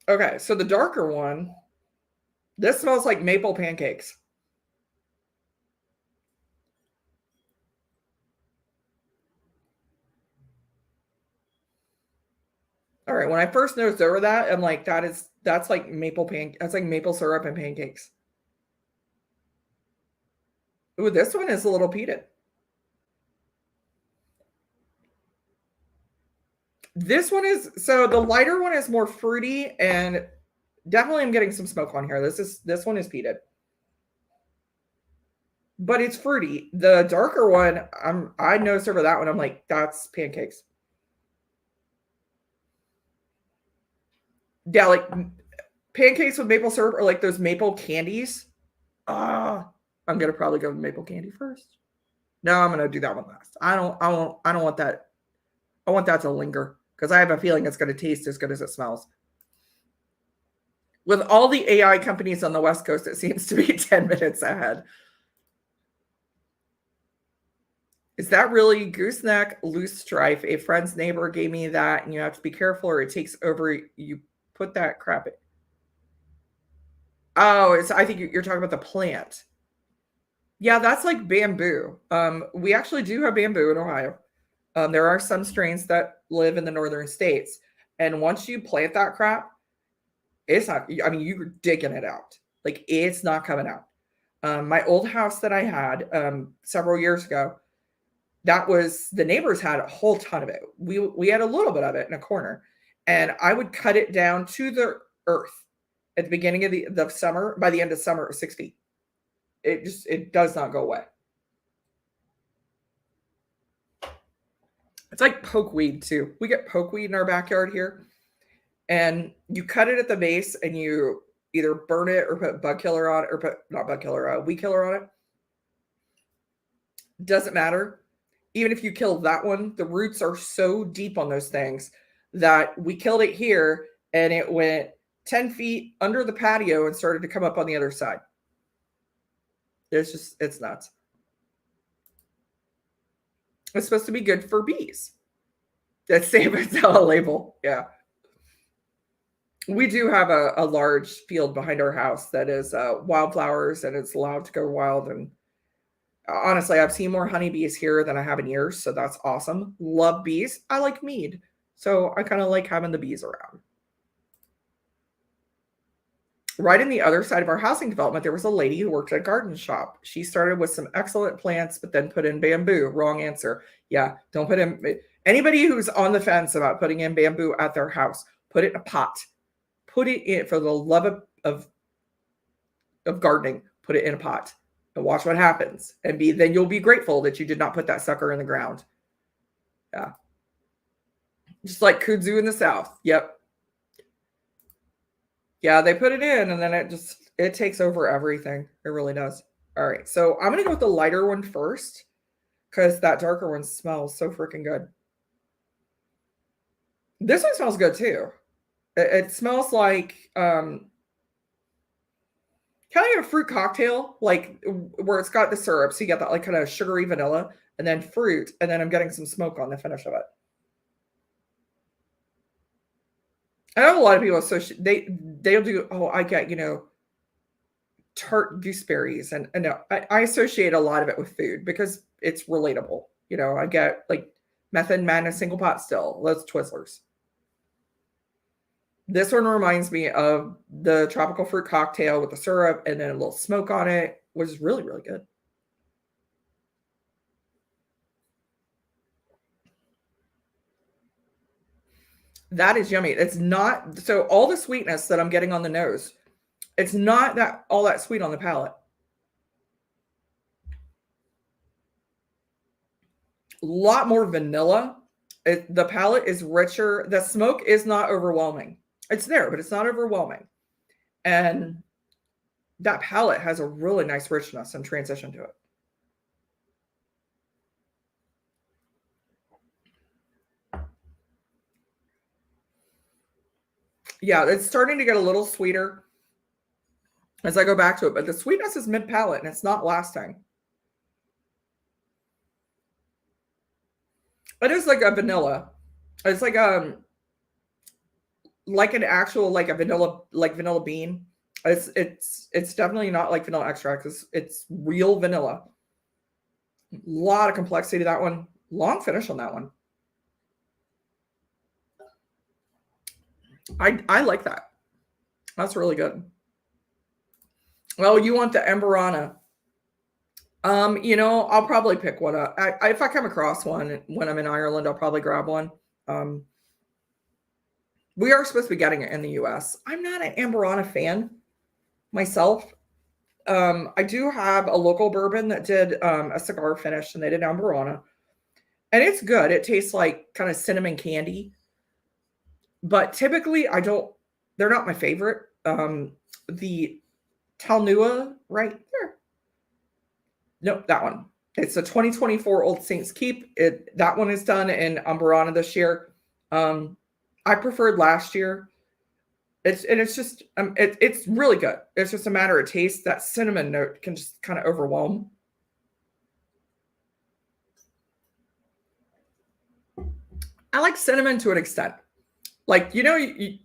Okay, so the darker one, this smells like maple pancakes. All right, when I first noticed over that, I'm like, that's like that's like maple syrup and pancakes. Ooh, this one is a little peated. This one is so the lighter one is more fruity and definitely I'm getting some smoke on here. This one is peated. But it's fruity. The darker one, I noticed over that one, I'm like, that's pancakes. Yeah, like pancakes with maple syrup or like those maple candies. Ah, I'm gonna probably go with maple candy first. No, I'm gonna do that one last. I don't want that. I want that to linger because I have a feeling it's gonna taste as good as it smells. With all the AI companies on the West Coast, it seems to be 10 minutes ahead. Is that really gooseneck loose strife? A friend's neighbor gave me that, and you have to be careful or it takes over. You put that crap in. Oh, I think you're talking about the plant. Yeah, that's like bamboo. We actually do have bamboo in Ohio. There are some strains that live in the northern states, and once you plant that crap, it's not. I mean, you're digging it out. Like it's not coming out. My old house that I had several years ago, that was the neighbors had a whole ton of it. We had a little bit of it in a corner, and I would cut it down to the earth at the beginning of the summer. By the end of summer, it was 6 feet. It does not go away. It's like pokeweed too. We get pokeweed in our backyard here, and you cut it at the base, and you either burn it or put bug killer on it, or put not bug killer, weed killer on it. Doesn't matter. Even if you kill that one, the roots are so deep on those things that we killed it here, and it went 10 feet under the patio and started to come up on the other side. It's nuts. It's supposed to be good for bees. That's same as a label. Yeah. We do have a large field behind our house that is wildflowers and it's allowed to go wild. And honestly, I've seen more honeybees here than I have in years. So that's awesome. Love bees. I like mead. So I kind of like having the bees around. Right in the other side of our housing development, there was a lady who worked at a garden shop. She started with some excellent plants, but then put in bamboo. Wrong answer. Yeah, don't put in. Anybody who's on the fence about putting in bamboo at their house, put it in a pot. Put it in for the love of gardening. Put it in a pot and watch what happens. And then you'll be grateful that you did not put that sucker in the ground. Yeah, just like kudzu in the South. Yep. Yeah, they put it in and then it takes over everything. It really does. All right. So I'm gonna go with the lighter one first because that darker one smells so freaking good. This one smells good too. It smells like kind of a fruit cocktail, like where it's got the syrup. So you get that like kind of sugary vanilla and then fruit, and then I'm getting some smoke on the finish of it. I know a lot of people associate they'll do, oh, I get, tart gooseberries and no, I associate a lot of it with food because it's relatable. I get like Method Man single pot still. Those Twizzlers. This one reminds me of the tropical fruit cocktail with the syrup and then a little smoke on it. It was really, really good. That is yummy. It's not so all the sweetness that I'm getting on the nose, it's not that all that sweet on the palate. lot more vanilla. The palate is richer. The smoke is not overwhelming. It's there, but it's not overwhelming. And that palate has a really nice richness and transition to it. Yeah, it's starting to get a little sweeter as I go back to it, but the sweetness is mid palate and it's not lasting. It is like a vanilla. It's like an actual like a vanilla bean. It's definitely not like vanilla extract. It's real vanilla. A lot of complexity to that one. Long finish on that one. I like that. That's really good. Well, you want the Amberana. I'll probably pick one up. If I come across one when I'm in Ireland, I'll probably grab one. We are supposed to be getting it in the US. I'm not an Amberana fan myself. I do have a local bourbon that did a cigar finish, and they did Amberana, and it's good. It tastes like kind of cinnamon candy, but typically they're not my favorite. The Talnua right there. Nope, that one. It's a 2024 Old Saints Keep. That one is done in Amberana this year. I preferred last year. It's just it's really good. It's just a matter of taste. That cinnamon note can just kind of overwhelm. I like cinnamon to an extent. Like, you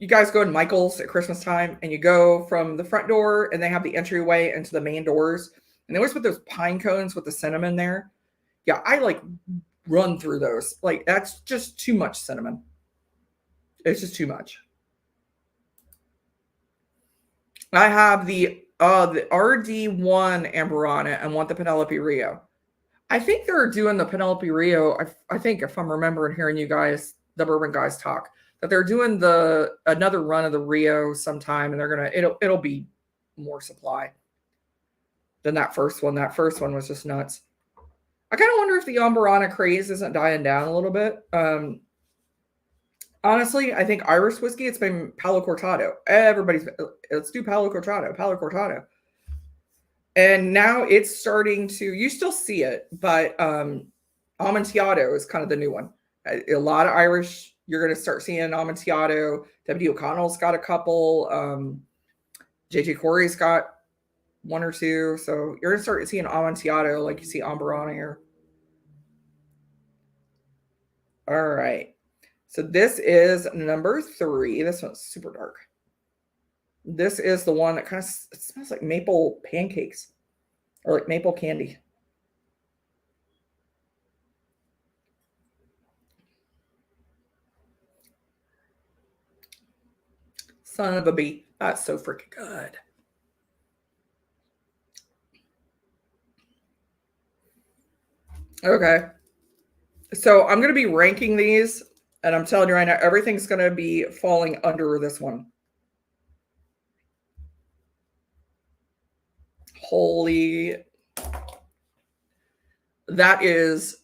guys go to Michael's at Christmas time and you go from the front door and they have the entryway into the main doors. And they always put those pine cones with the cinnamon there. Yeah, I like run through those. Like, that's just too much cinnamon. It's just too much. I have the RD1 Amberana and want the Penelope Rio. I think they're doing the Penelope Rio. I think if I'm remembering hearing you guys, the bourbon guys talk, that they're doing another run of the Rio sometime, and it'll be more supply than that first one. That first one was just nuts. I kind of wonder if the Amberana craze isn't dying down a little bit. Honestly, I think Irish whiskey, it's been Palo Cortado. Let's do Palo Cortado. And now it's starting to, you still see it, but Amontillado is kind of the new one. A lot of Irish, you're going to start seeing Amontillado. W. O'Connell's got a couple. J.J. Corey's got one or two. So you're going to start seeing Amontillado like you see Amberana here. All right. So this is number 3. This one's super dark. This is the one that kind of smells like maple pancakes or like maple candy. Son of a bee. That's so freaking good. Okay. So I'm going to be ranking these, and I'm telling you right now, everything's going to be falling under this one. Holy. That is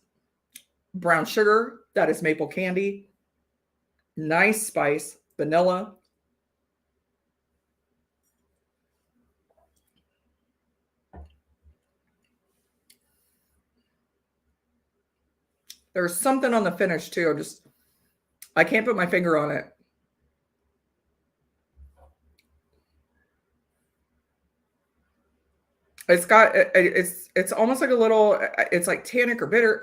brown sugar. That is maple candy. Nice spice. Vanilla. There's something on the finish too. I can't put my finger on it. It's almost like a little, it's like tannic or bitter.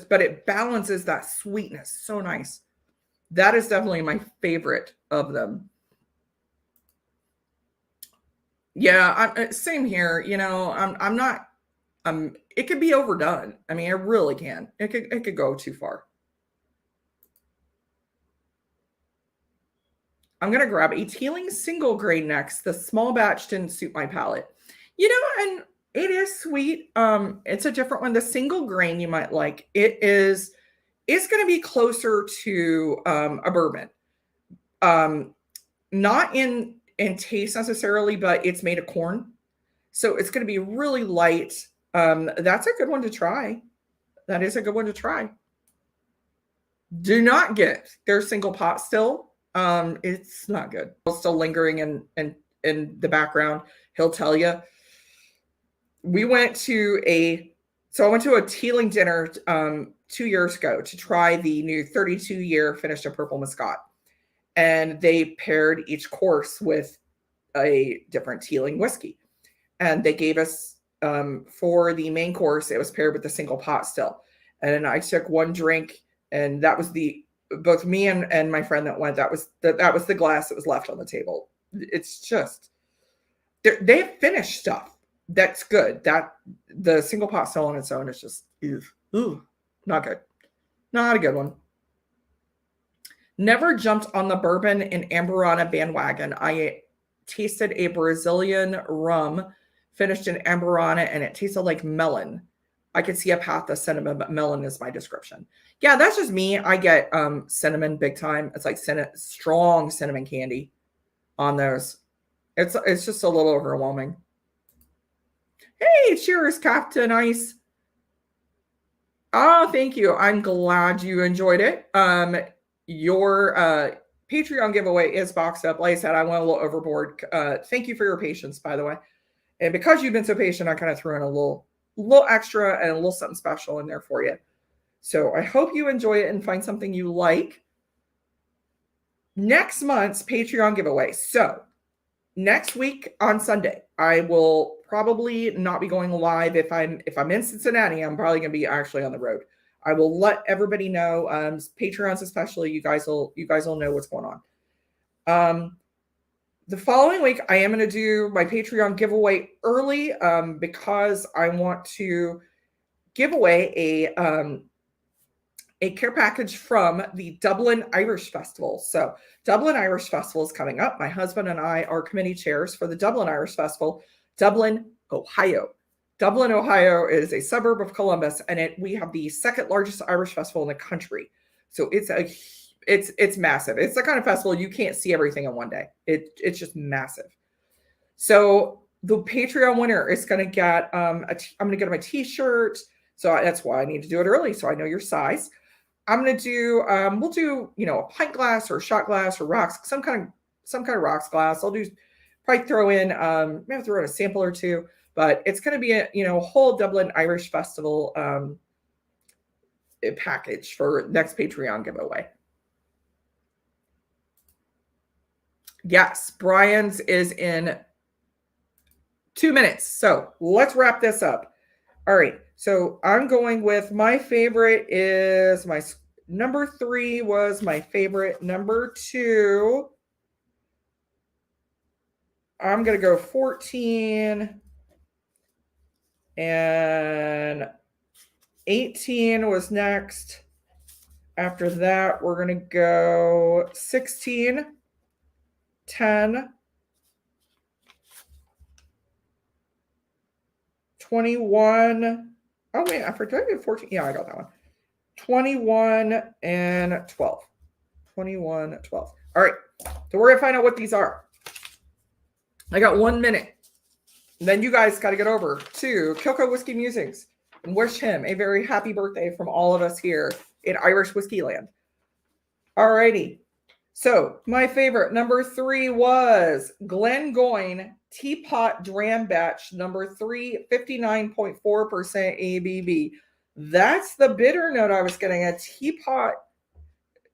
But it balances that sweetness so nice. That is definitely my favorite of them. Yeah, same here. I'm not. It could be overdone. I mean, it really can. It could go too far. I'm gonna grab a Teeling single grain next. The small batch didn't suit my palate. And it is sweet. It's a different one. The single grain you might like. It's going to be closer to a bourbon. Not in taste necessarily, but it's made of corn. So it's going to be really light. That's a good one to try. That is a good one to try. Do not get their single pot still. It's not good. Still lingering in the background. He'll tell you. I went to a Teeling dinner 2 years ago to try the new 32-year finished in purple Muscat. And they paired each course with a different Teeling whiskey. And they gave us, for the main course, it was paired with the single pot still. And I took one drink, and that was both me and my friend that went, that was the glass that was left on the table. It's just, they have finished stuff that's good. That the single pot still on its own is just, not good. Not a good one. Never jumped on the bourbon and Amburana bandwagon. I tasted a Brazilian rum finished in Amburana, and it tasted like melon. I could see a path of cinnamon, but melon is my description. Yeah, that's just me. I get cinnamon big time. It's like strong cinnamon candy on those. It's just a little overwhelming. Hey, cheers, Captain Ice. Oh, thank you. I'm glad you enjoyed it. Your Patreon giveaway is boxed up. Like I said, I went a little overboard. Thank you for your patience, by the way. And because you've been so patient, I kind of threw in a little extra and a little something special in there for you. So I hope you enjoy it and find something you like. Next month's Patreon giveaway. So next week on Sunday, I will probably not be going live. If I'm in Cincinnati, I'm probably going to be actually on the road. I will let everybody know. Patreons especially, you guys will know what's going on. The following week, I am going to do my Patreon giveaway early because I want to give away a care package from the Dublin Irish Festival. So Dublin Irish Festival is coming up. My husband and I are committee chairs for the Dublin Irish Festival, Dublin, Ohio. Dublin, Ohio is a suburb of Columbus, and we have the second largest Irish festival in the country. So it's massive. It's the kind of festival you can't see everything in one day. It's just massive. So the Patreon winner is going to get I'm going to get him a t-shirt. So that's why I need to do it early, so I know your size. I'm going to do we'll do a pint glass or a shot glass or rocks, some kind of rocks glass. I'll probably throw in maybe throw in a sample or two, but it's going to be a whole Dublin Irish Festival package for next Patreon giveaway. Yes, Brian's is in 2 minutes. So let's wrap this up. All right. So I'm going with my favorite is my number 3 was my favorite. Number 2, I'm going to go 14 and 18 was next. After that, we're going to go 16, 10, 21. Oh, wait, I forgot to get 14. Yeah, I got that one. 21 and 12. 21, 12. All right. So we're going to find out what these are. I got 1 minute. Then you guys got to get over to Kilco Whiskey Musings and wish him a very happy birthday from all of us here in Irish Whiskey Land. All righty. So my favorite, number 3 was Glengoyne Teapot Dram Batch, number 3, 59.4% ABV. That's the bitter note I was getting. A teapot.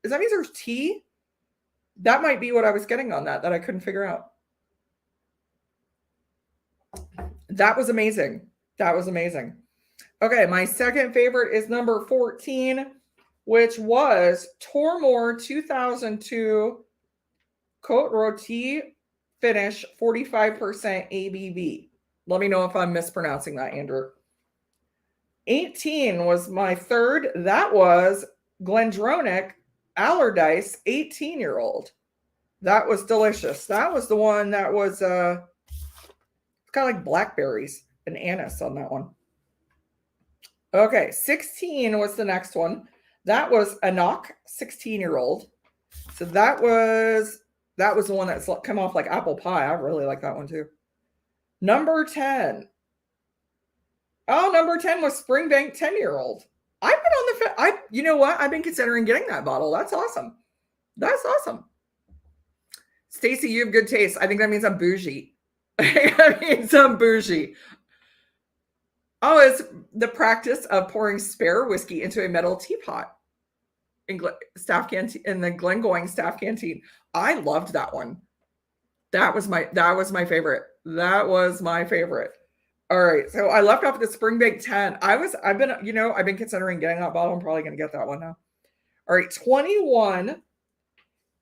Does that mean there's tea? That might be what I was getting on that I couldn't figure out. That was amazing. That was amazing. Okay, my second favorite is number 14, which was Tormore 2002 Côte Rôtie finish, 45% ABV. Let me know if I'm mispronouncing that, Andrew. 18 was my third. That was Glendronach Allardyce 18-year-old. That was delicious. That was the one that was kind of like blackberries and anise on that one. Okay, 16 was the next one. That was Anok, 16-year-old. So that was the one that's come off like apple pie. I really like that one too. Number 10. Oh, number 10 was Springbank 10-year-old. I've been on the you know what? I've been considering getting that bottle. That's awesome. That's awesome. Stacy, you have good taste. I think that means I'm bougie. That means I'm bougie. Oh, it's the practice of pouring spare whiskey into a metal teapot in staff canteen in the Glengoyne staff canteen. I loved that one. That was my favorite. That was my favorite. All right. So I left off at the Springbank 10. I've been considering getting that bottle. I'm probably gonna get that one now. All right, 21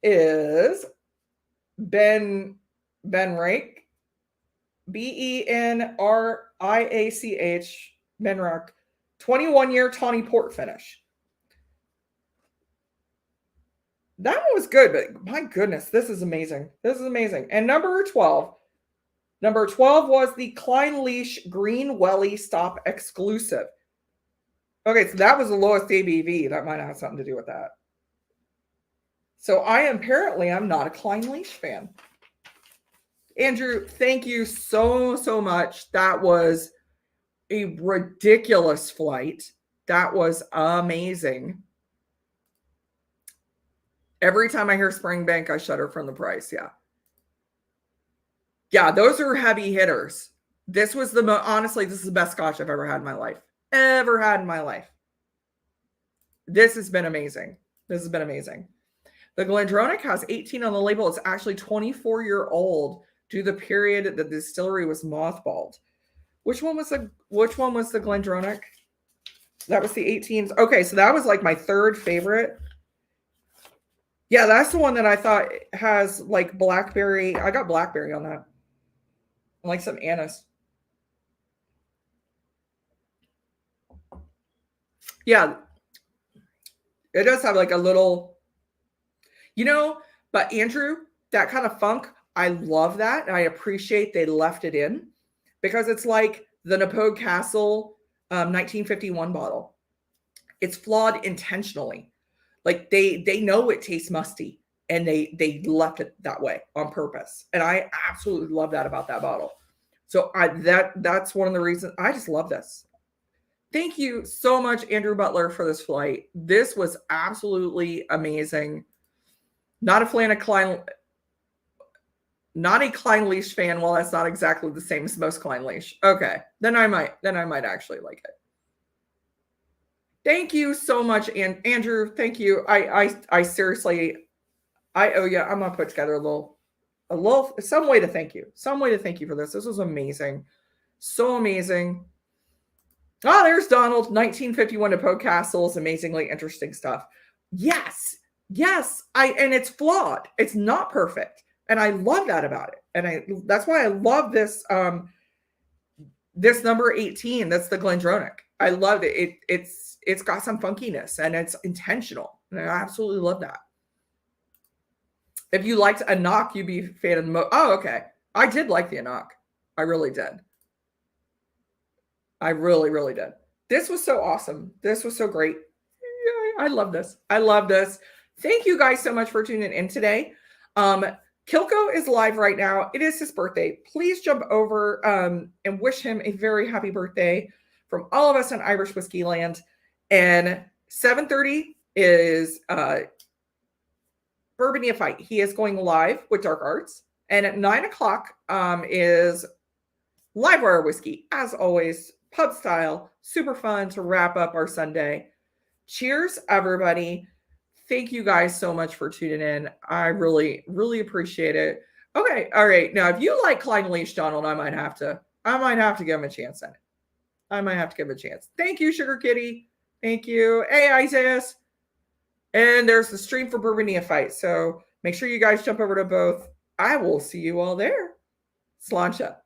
is Ben Benriach. Benriach. Benriach. 21-year tawny port finish. That one was good, but my goodness, this is amazing. This is amazing. And number 12 was the Kleinleash Green Welly Stop Exclusive. Okay, so that was the lowest ABV. That might have something to do with that. So I'm not a Kleinleash fan. Andrew, thank you so much. That was a ridiculous flight. That was amazing. Every time I hear Springbank, I shudder from the price. Yeah. Yeah, those are heavy hitters. This was honestly, this is the best scotch I've ever had in my life. Ever had in my life. This has been amazing. This has been amazing. The Glendronach has 18 on the label. It's actually 24-year-old due to the period that the distillery was mothballed. Which one was the Glendronach? That was the 18s. Okay, so that was like my third favorite. Yeah, that's the one that I thought has like blackberry. I got blackberry on that. And like some anise. Yeah. It does have like a little, but Andrew, that kind of funk, I love that. And I appreciate they left it in because it's like the Napogue Castle 1951 bottle. It's flawed intentionally. Like they know it tastes musty and they left it that way on purpose. And I absolutely love that about that bottle. So that's one of the reasons I just love this. Thank you so much, Andrew Butler, for this flight. This was absolutely amazing. Not a fan of not a Kleinleash fan. Well, that's not exactly the same as most Kleinleash. Okay, then I might actually like it. Thank you so much, Andrew. Thank you. I seriously, I owe you. I'm gonna put together some way to thank you. Some way to thank you for this. This was amazing. So amazing. Oh, there's Donald. 1951 Napogue Castle is amazingly interesting stuff. Yes. And it's flawed. It's not perfect. And I love that about it. And that's why I love this this number 18. That's the Glendronach. I love it. It's got some funkiness and it's intentional. And I absolutely love that. If you liked a knock, you'd be a fan of the Oh, okay. I did like the knock. I really did. I really, really did. This was so awesome. This was so great. I love this. I love this. Thank you guys so much for tuning in today. Kilko is live right now. It is his birthday. Please jump over and wish him a very happy birthday from all of us in Irish Whiskey Land. And 7:30 is Bourbon Neophyte. He is going live with Dark Arts. And at 9 o'clock is Livewire Whiskey. As always, pub style, super fun to wrap up our Sunday. Cheers, everybody. Thank you guys so much for tuning in. I really, really appreciate it. Okay, all right. Now, if you like Kleinleash, Donald, I might have to give him a chance at it. I might have to give him a chance. Thank you, Sugar Kitty. Thank you. Hey, Isaiah. And there's the stream for Bourbon Neophyte. So make sure you guys jump over to both. I will see you all there. Sláinte.